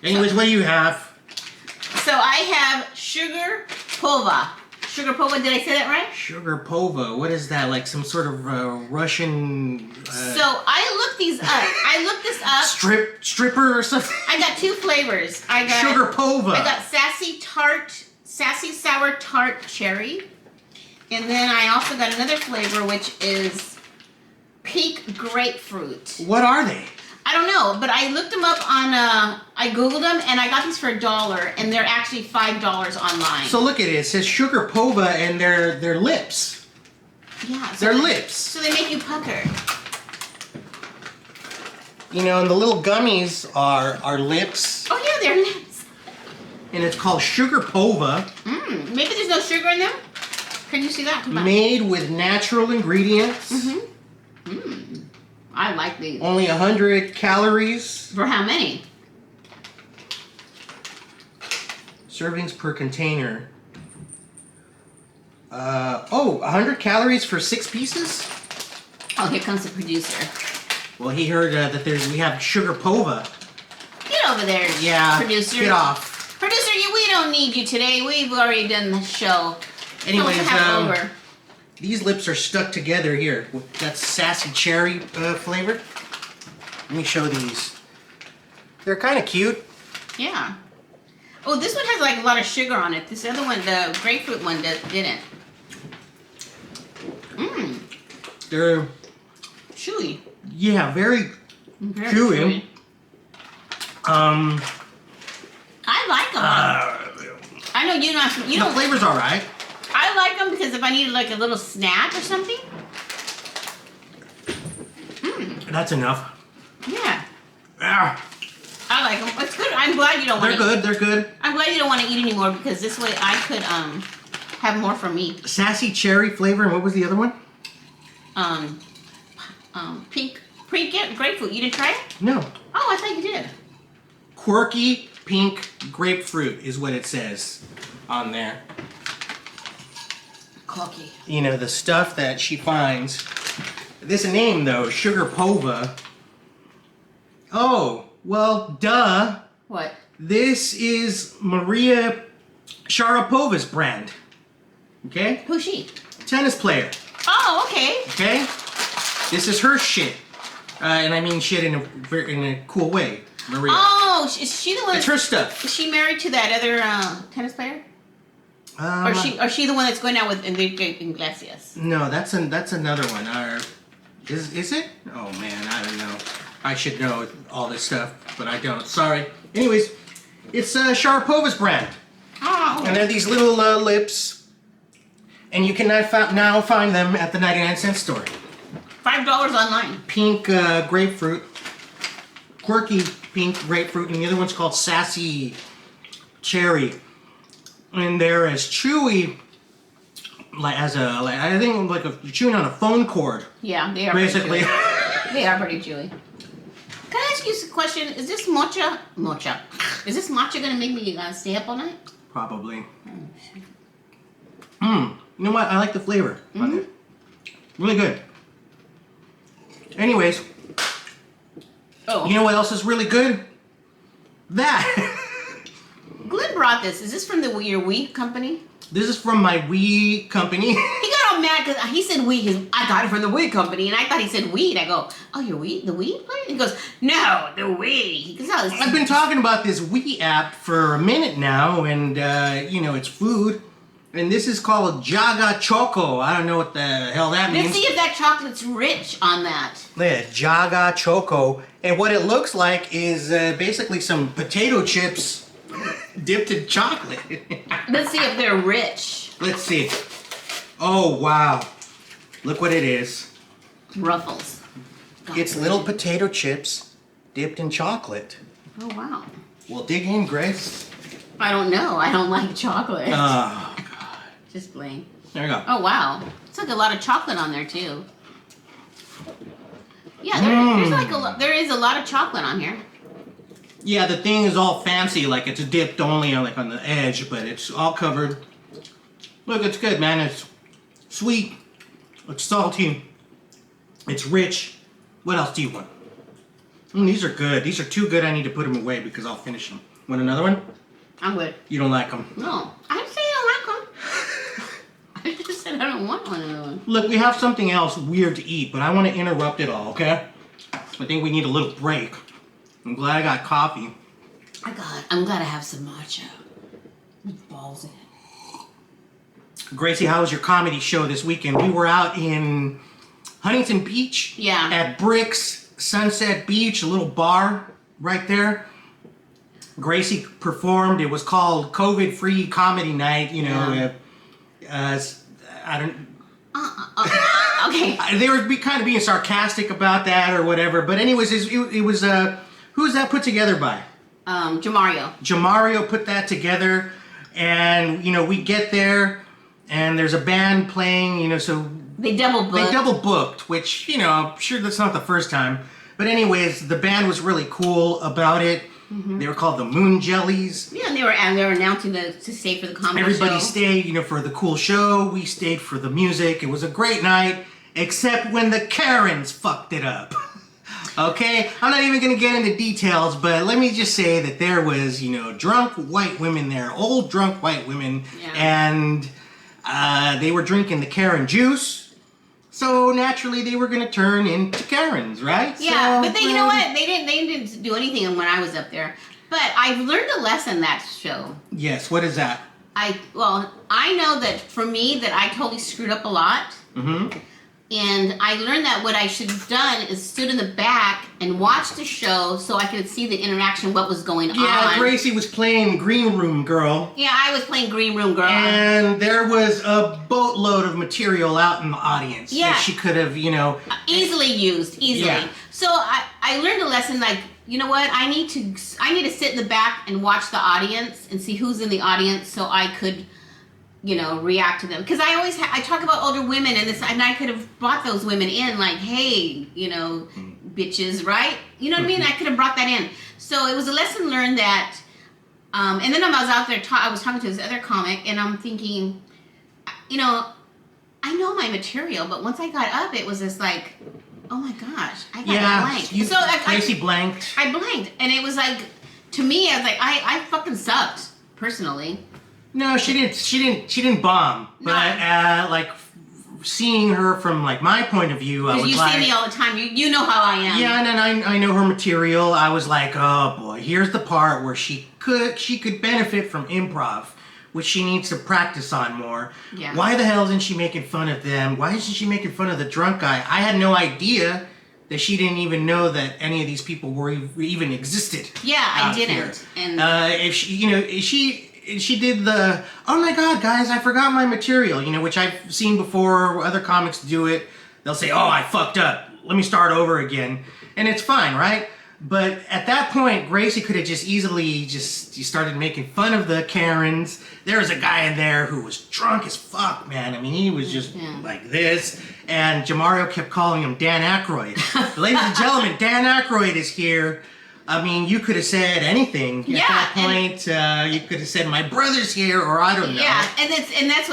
Anyways, what do you have? So I have sugar pova. Sugar pova, did I say that right? Sugar pova. What is that? Like some sort of Russian... So I looked these up. I looked this up. Stripper or something? I got two flavors. I got sugar pova. I got sassy sour tart cherry. And then I also got another flavor, which is pink grapefruit. What are they? I don't know, but I looked them up on, I Googled them, and I got these for $1, and they're actually $5 online. So look at it. It says sugar pova, and they're lips. Yeah. They're lips. So they make you pucker. And the little gummies are lips. Oh, yeah, they're lips. And it's called sugar pova. Maybe there's no sugar in them? Can you see that? Come on. Made with natural ingredients. I like these. Only 100 calories. For how many? Servings per container. 100 calories for 6 pieces? Oh, here comes the producer. Well, he heard that we have sugar pova. Get over there, producer. Get off. Producer, we don't need you today. We've already done the show. Anyways, these lips are stuck together here. That's sassy cherry flavor. Let me show these. They're kind of cute. Yeah. Oh, this one has like a lot of sugar on it. This other one, the grapefruit one, didn't. They're chewy. Yeah, very chewy. I like them. I know you don't. The flavor's all right. I like them because if I need like a little snack or something. That's enough. Yeah. I like them. It's good. I'm glad you don't want to They're good. I'm glad you don't want to eat anymore because this way I could have more for me. Sassy cherry flavor, and what was the other one? Pink grapefruit. You didn't try it? No. Oh, I thought you did. Quirky pink grapefruit is what it says on there. Quirky. The stuff that she finds. This name, though, Sugar Pova. Oh, well, duh. What? This is Maria Sharapova's brand. Okay? Who's she? Tennis player. Oh, okay. Okay? This is her shit. And I mean shit in a cool way. Maria. Oh, is she the one? It's her stuff. Is she married to that other tennis player? Or she the one that's going out with Enrique Iglesias? No, that's another one. Is it? Oh man, I don't know. I should know all this stuff, but I don't. Sorry. Anyways, it's Sharapova's brand. Oh. And they're these little lips, and you can now find them at the 99-cent store. $5 online. Pink grapefruit, quirky pink grapefruit, and the other one's called Sassy Cherry. And they're as chewy, I think like you're chewing on a phone cord. Yeah, they are. Basically. They are pretty chewy. Can I ask you a question? Is this mocha? Is this matcha gonna make me stay up all night? Probably. You know what? I like the flavor on it. Really good. Anyways. Oh. You know what else is really good? That. Glenn brought this. Is this from your weed company? This is from my weed company. He got all mad because he said weed. I got it from the weed company, and I thought he said weed. I go, oh, your weed? The weed place? He goes, no, the weed. He goes, oh, I've been talking about this Wii app for a minute now, and, it's food. And this is called Jaga Choco. I don't know what the hell that means. Let's see if that chocolate's rich on that. Yeah, Jaga Choco. And what it looks like is basically some potato chips dipped in chocolate. Let's see if they're rich. Let's see. Oh, wow. Look what it is. Ruffles. It's little potato chips dipped in chocolate. Oh, wow. Well, dig in, Grace. I don't know. I don't like chocolate. Oh, God. Just plain. There you go. Oh, wow. It's like a lot of chocolate on there, too. Yeah, there is a lot of chocolate on here. Yeah, the thing is all fancy, like it's dipped only on the edge, but it's all covered. Look, it's good, man. It's sweet. It's salty. It's rich. What else do you want? These are good. These are too good. I need to put them away because I'll finish them. Want another one? I'm good. You don't like them? No, I didn't say I don't like them. I just said I don't want another one. Look, we have something else weird to eat, but I want to interrupt it all, okay? I think we need a little break. I'm glad I got coffee. I'm glad I have some matcha with balls in it. Gracie, how was your comedy show this weekend? We were out in Huntington Beach. Yeah. At Bricks Sunset Beach, a little bar right there. Gracie performed. It was called COVID-free comedy night. I don't. Okay. They were kind of being sarcastic about that or whatever. But anyways, it was who's that put together by? Jamario. Jamario put that together, and we get there, and there's a band playing. So they double booked, which I'm sure that's not the first time. But anyways, the band was really cool about it. Mm-hmm. They were called the Moon Jellies. Yeah, and they were announcing to stay for the comedy Everybody show. stayed, for the cool show. We stayed for the music. It was a great night, except when the Karens fucked it up. Okay? I'm not even going to get into details, but let me just say that there was, drunk white women there, old drunk white women, and they were drinking the Karen juice. So naturally, they were gonna turn into Karens, right? Yeah, but you know what? They didn't do anything when I was up there. But I've learned a lesson that show. Yes. What is that? I know that for me that I totally screwed up a lot. Mm-hmm. And I learned that what I should have done is stood in the back and watched the show so I could see the interaction, what was going on. Yeah, Gracie was playing Green Room Girl. Yeah, I was playing Green Room Girl. And there was a boatload of material out in the audience that she could have, easily used. Yeah. So I learned a lesson like, you know what? I need to sit in the back and watch the audience and see who's in the audience so I could react to them. Because I talk about older women and I could have brought those women in like, hey, bitches, right? You know what I mean? I could have brought that in. So it was a lesson learned that, and then I was out there, I was talking to this other comic and I'm thinking, I know my material, but once I got up, it was just like, oh my gosh, I got blanked. Gracie blanked. I blanked. And it was like, to me, I was like, I fucking sucked, personally. No, she didn't bomb. But seeing her from like my point of view, I was you like, see me all the time. You know how I am. yeah, and then I know her material. I was like, oh boy, here's the part where she could benefit from improv, which she needs to practice on more. Yeah. Why the hell isn't she making fun of them? Why isn't she making fun of the drunk guy? I had no idea that she didn't even know that any of these people were even existed. Yeah, I didn't. Here. And if she, she did the, oh my god, guys, I forgot my material, which I've seen before. Other comics do it. They'll say, oh, I fucked up. Let me start over again. And it's fine, right? But at that point, Gracie could have just easily started making fun of the Karens. There was a guy in there who was drunk as fuck, man. I mean, he was just like this. And Jamario kept calling him Dan Aykroyd. Ladies and gentlemen, Dan Aykroyd is here. I mean, you could have said anything at that point. You could have said, "My brother's here," or I don't know. Yeah, that's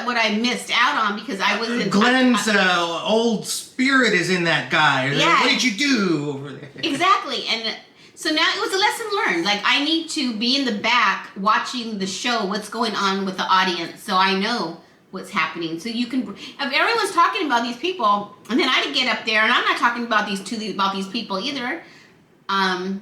what I missed out on because I wasn't. Glenn's old spirit is in that guy. Yeah. What did you do over there? Exactly, and so now it was a lesson learned. Like I need to be in the back watching the show, what's going on with the audience, so I know what's happening. So you can, if everyone's talking about these people, and then I get up there, and I'm not talking about these people either. And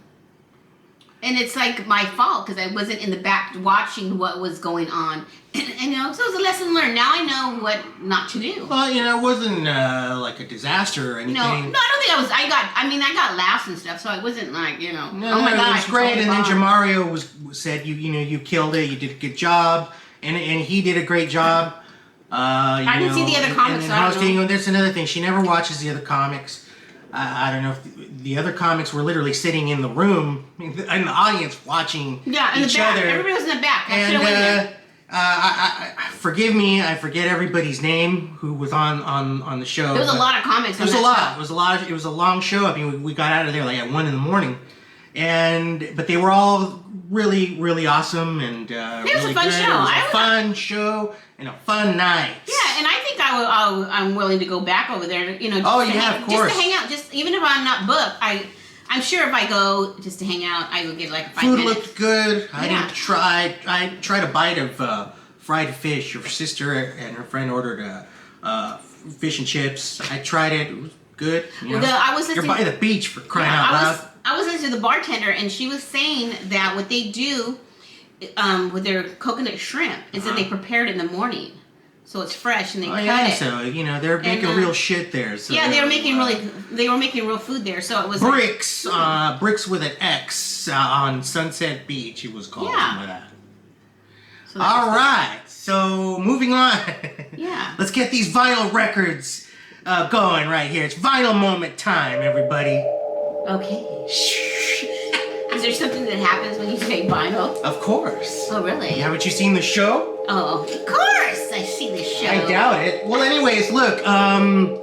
it's like my fault because I wasn't in the back watching what was going on, and so it was a lesson learned. Now I know what not to do. Well, it wasn't like a disaster or anything. No, I don't think I was. I got laughs and stuff, so I wasn't like No, oh my god, it was great. totally And then bombed. Jamario said you killed it. You did a good job, and he did a great job. I didn't see the other comics. And hosting. And that's another thing. She never watches the other comics. I don't know if the other comics were literally sitting in the room, in the audience, watching in each the back. other. Everybody was in the back. And forgive me, I forget everybody's name who was on the show. There was a lot of comics. It was a lot. It was a long show. I mean, we got out of there like at 1 a.m. but they were all really, really awesome and it was really a fun good. show. It was a fun show and a fun night. Yeah, and I think I'm willing to go back over there. Of course. Just to hang out. Just even if I'm not booked, I'm sure if I go just to hang out, I will get like 5 Food minutes. looked good. I didn't try. I tried a bite of fried fish. Her sister and her friend ordered fish and chips. I tried it. It was good. You're by the beach for crying out loud. I was listening to the bartender, and she was saying that what they do with their coconut shrimp is that they prepare it in the morning, so it's fresh and they cut it. So they're making real shit there. So they were making real food there. So it was bricks, bricks with an X on Sunset Beach. It was called some of that. So all right, so moving on. Yeah. Let's get these vinyl records going right here. It's vinyl moment time, everybody. Okay. Is there something that happens when you say vinyl? Of course. Oh, really? Haven't you seen the show? Oh, of course I see the show. I doubt it. Well, anyways, look, I'm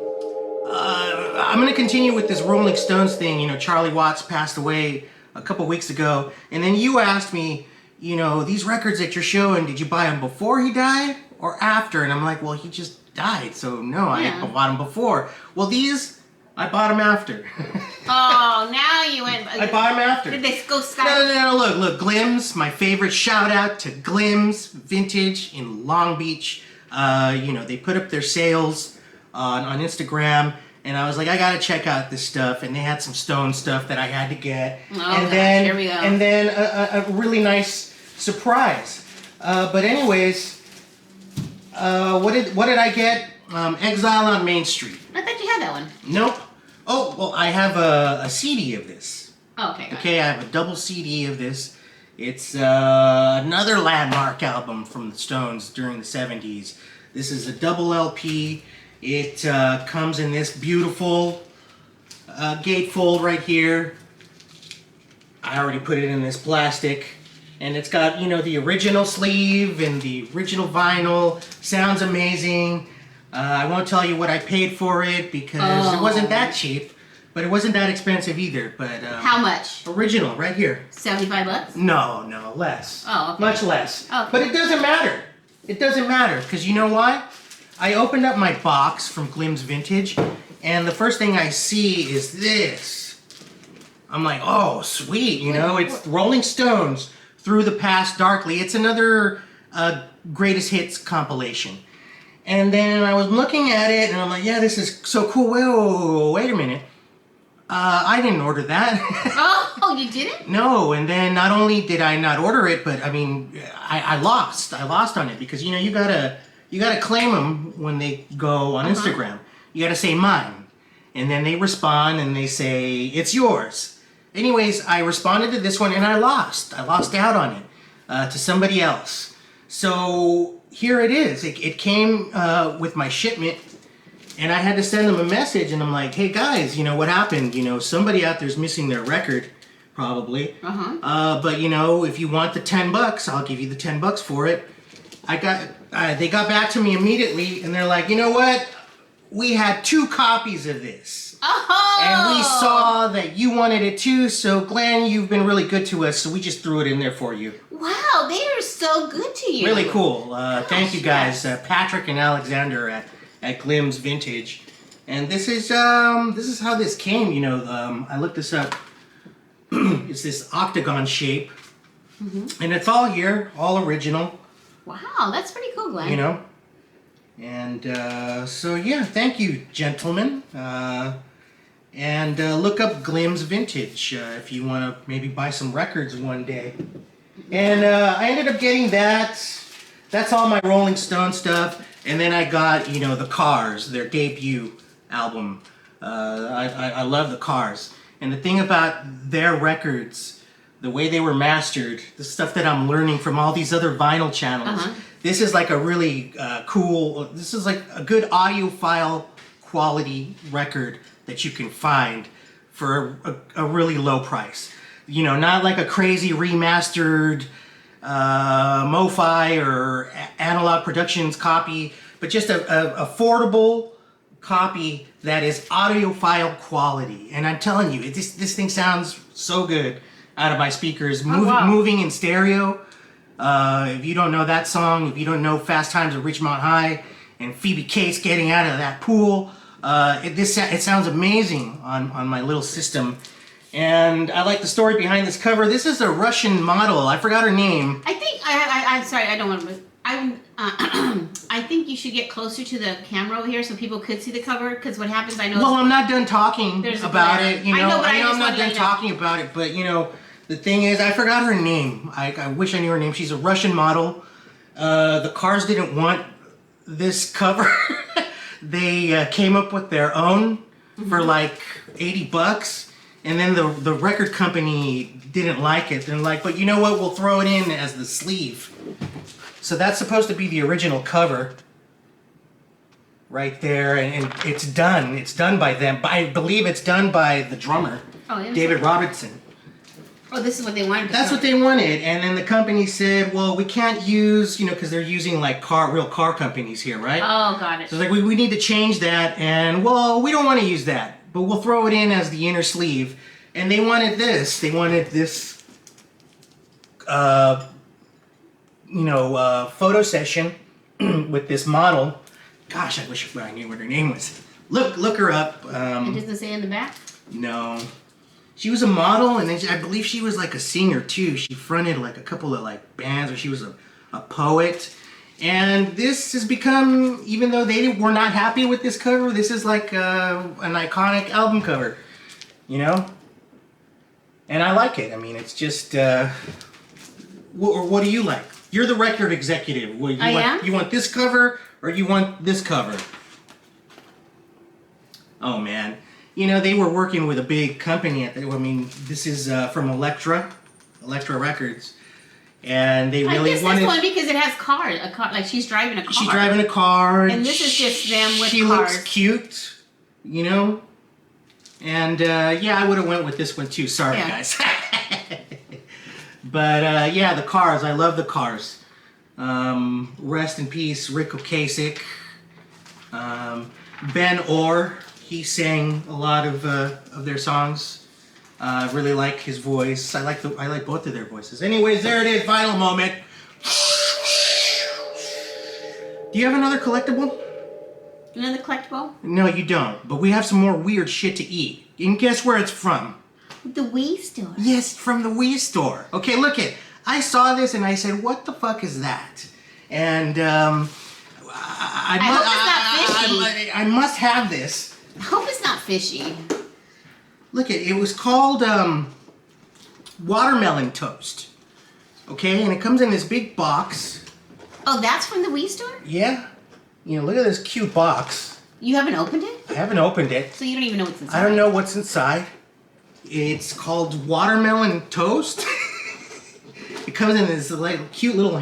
going to continue with this Rolling Stones thing. Charlie Watts passed away a couple weeks ago, and then you asked me, these records that you're showing, did you buy them before he died or after? And I'm like, well, he just died, so no, I bought them before. Well, these, I bought them after. Oh, now you went. I bought them after. Did they go sky? No. Look, Glims, my favorite. Shout out to Glims Vintage in Long Beach. They put up their sales on Instagram, and I was like, I gotta check out this stuff. And they had some Stone stuff that I had to get. Oh, here we go. And then a really nice surprise. But anyways, what did I get? Exile on Main Street. I thought you had that one. Nope. Oh, well, I have a CD of this. Oh, okay. Okay, I have a double CD of this. It's another landmark album from the Stones during the 70s. This is a double LP. It comes in this beautiful gatefold right here. I already put it in this plastic. And it's got, the original sleeve and the original vinyl. Sounds amazing. I won't tell you what I paid for it because it wasn't that cheap, but it wasn't that expensive either. But how much? Original, right here. $75? No, less. Oh, okay. Much less. Okay. But it doesn't matter. It doesn't matter because you know why? I opened up my box from Glims Vintage, and the first thing I see is this. I'm like, oh, sweet. It's Rolling Stones Through the Past Darkly. It's another greatest hits compilation. And then I was looking at it, and I'm like, yeah, this is so cool. Wait a minute. I didn't order that. Oh, you didn't? No, and then not only did I not order it, but I mean, I lost. I lost on it because you gotta claim them when they go on Instagram. You gotta say mine, and then they respond and they say it's yours. Anyways, I responded to this one and I lost. I lost out on it to somebody else. So here it is. It came with my shipment. And I had to send them a message, and I'm like, hey guys, what happened? Somebody out there's missing their record, probably. But if you want the $10, I'll give you the $10 for it. They got back to me immediately, and they're like, you know what? We had 2 copies of this. Oh! And we saw that you wanted it too, so Glenn, you've been really good to us, so we just threw it in there for you. Wow, they are so good to you. Really cool. Thank you guys, Patrick and Alexander at Glimm's Vintage, and this is how this came. I looked this up. It's this octagon shape, and it's all here, all original. Wow, that's pretty cool, Glenn. And so yeah, thank you, gentlemen. And look up Glimm's Vintage if you want to maybe buy some records one day. And I ended up getting that. That's all my Rolling Stone stuff. And then I got, the Cars, their debut album. I love the Cars. And the thing about their records, the way they were mastered, the stuff that I'm learning from all these other vinyl channels, this is like a really this is like a good audiophile quality record that you can find for a really low price. Not like a crazy remastered MoFi or Analog Productions copy, but just a affordable copy that is audiophile quality. And I'm telling you, this thing sounds so good out of my speakers. Moving in stereo. If you don't know that song, if you don't know Fast Times at Ridgemont High and Phoebe Cates getting out of that pool, it sounds amazing on my little system. And I like the story behind this cover. This is a Russian model. I forgot her name. I think I'm sorry. I don't want to. I think you should get closer to the camera over here so people could see the cover. Because what happens, I know. Well, I'm not done talking about it. I know I'm not done talking about it. But the thing is, I forgot her name. I wish I knew her name. She's a Russian model. The Cars didn't want this cover. They came up with their own for like $80. And then the record company didn't like it. They're like, but you know what? We'll throw it in as the sleeve. So that's supposed to be the original cover. Right there. And it's done. It's done by them. I believe it's done by the drummer, David Robertson. Oh, this is what they wanted. That's what they wanted. And then the company said, well, we can't use, because they're using like real car companies here, right? Oh, got it. So it's like, we need to change that. And, well, we don't want to use that. But we'll throw it in as the inner sleeve. And they wanted this. They wanted this, photo session with this model. Gosh, I wish I knew what her name was. Look her up. It doesn't say in the back? No. She was a model, and then I believe she was like a singer too. She fronted like a couple of like bands, or she was a poet. And this has become, even though they were not happy with this cover, this is like an iconic album cover, And I like it. I mean, it's just, what do you like? You're the record executive. You want this cover, or you want this cover? Oh, man. They were working with a big company. This is from Elektra Records. And they really wanted... this one because it has cars. Like she's driving a car. She's driving a car. And this is just them with cars. She looks cute, And I would have went with this one too. Sorry, guys. But the Cars. I love the Cars. Rest in peace, Rick Ocasek. Ben Orr. He sang a lot of their songs. I really like his voice. I like both of their voices. Anyways, there it is. Vinyl moment. Do you have another collectible? Another collectible? No, you don't. But we have some more weird shit to eat. And guess where it's from? The Wii store. Yes, from the Wii store. Okay, look it. I saw this and I said, what the fuck is that? And I hope it's not fishy. I must have this. I hope it's not fishy. Look it was called watermelon toast. Okay, and it comes in this big box. Oh, that's from the weed store? Yeah. You know, look at this cute box. You haven't opened it? I haven't opened it. So you don't even know what's inside? I don't know what's inside. It's called watermelon toast. It comes in this like cute little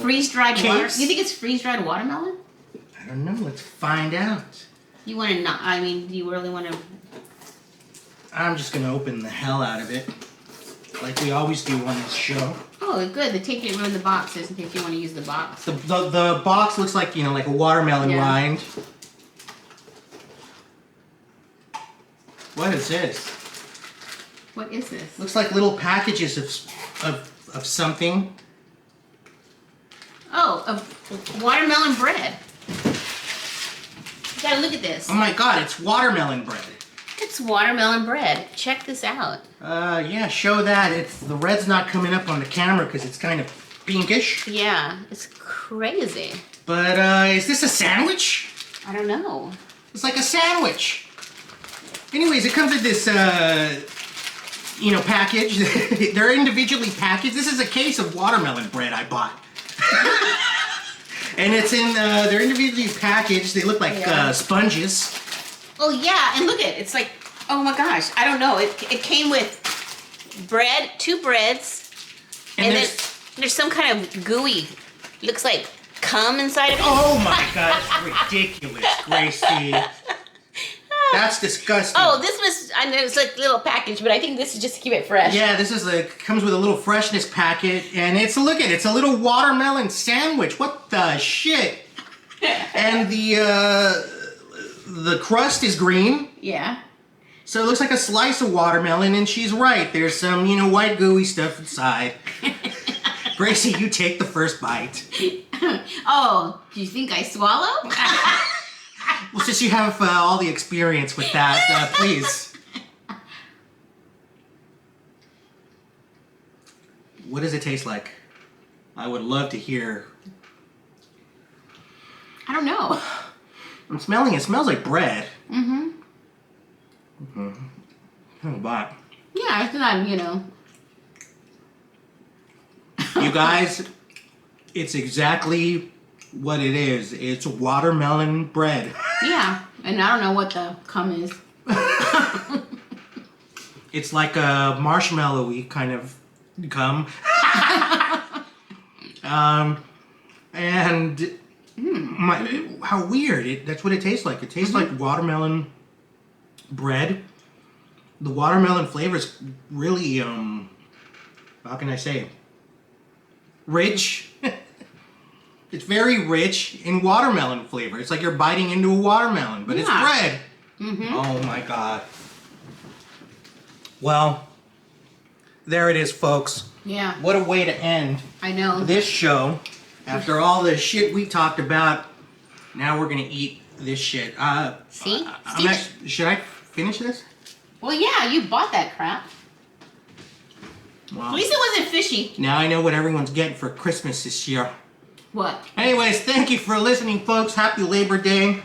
freeze-dried water. case. You think it's freeze-dried watermelon? I don't know. Let's find out. You want to not? I mean, do you really want to? I'm just gonna open the hell out of it, like we always do on this show. Oh, good. The tape didn't ruin the box, just in case you want to use the box. The box looks like like a watermelon rind. What is this? What is this? Looks like little packages of something. Oh, of watermelon bread. You gotta look at this. Oh my god, it's watermelon bread. It's watermelon bread. Check this out. Yeah, show that. The red's not coming up on the camera because it's kind of pinkish. Yeah, it's crazy. But, is this a sandwich? I don't know. It's like a sandwich. Anyways, it comes with this, package. They're individually packaged. This is a case of watermelon bread I bought. And it's in, they're individually packaged. They look like sponges. Oh yeah, and look at it. It's like, oh my gosh, I don't know. It came with bread, 2 breads, and then there's some kind of gooey, looks like cum inside of it. Oh my god, it's ridiculous, Gracie. That's disgusting. Oh, this was, I know it's like a little package, but I think this is just to keep it fresh. Yeah, this is comes with a little freshness packet, and it's a little watermelon sandwich. What the shit? And the crust is green. Yeah. So it looks like a slice of watermelon, and she's right. There's some, white gooey stuff inside. Gracie, you take the first bite. Oh, do you think I swallow? Well, since you have all the experience with that, please. What does it taste like? I would love to hear. I don't know. I'm smelling it. It smells like bread. Mm-hmm. Oh, but. Yeah, it's not, You guys, it's exactly what it is. It's watermelon bread. Yeah, and I don't know what the cum is. It's like a marshmallow-y kind of cum. And how weird. That's what it tastes like. It tastes like watermelon bread. The watermelon flavor is really, how can I say? Rich. It's very rich in watermelon flavor. It's like you're biting into a watermelon, but it's bread. Mm-hmm. Oh my god. Well, there it is, folks. Yeah. What a way to end I know. this show. After all the shit we talked about, now we're gonna eat this shit. See? Should I finish this? Well, yeah, you bought that crap. Well, At least it wasn't fishy. now I know what everyone's getting for Christmas this year. What? Anyways, thank you for listening, folks. Happy Labor Day.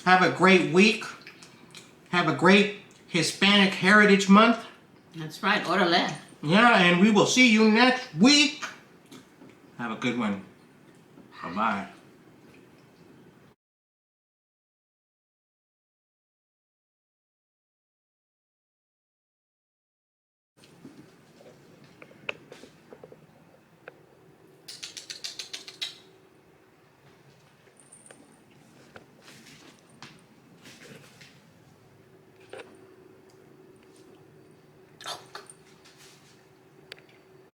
Have a great week. Have a great Hispanic Heritage Month. That's right, orale. Yeah, and we will see you next week. Have a good one. Bye-bye.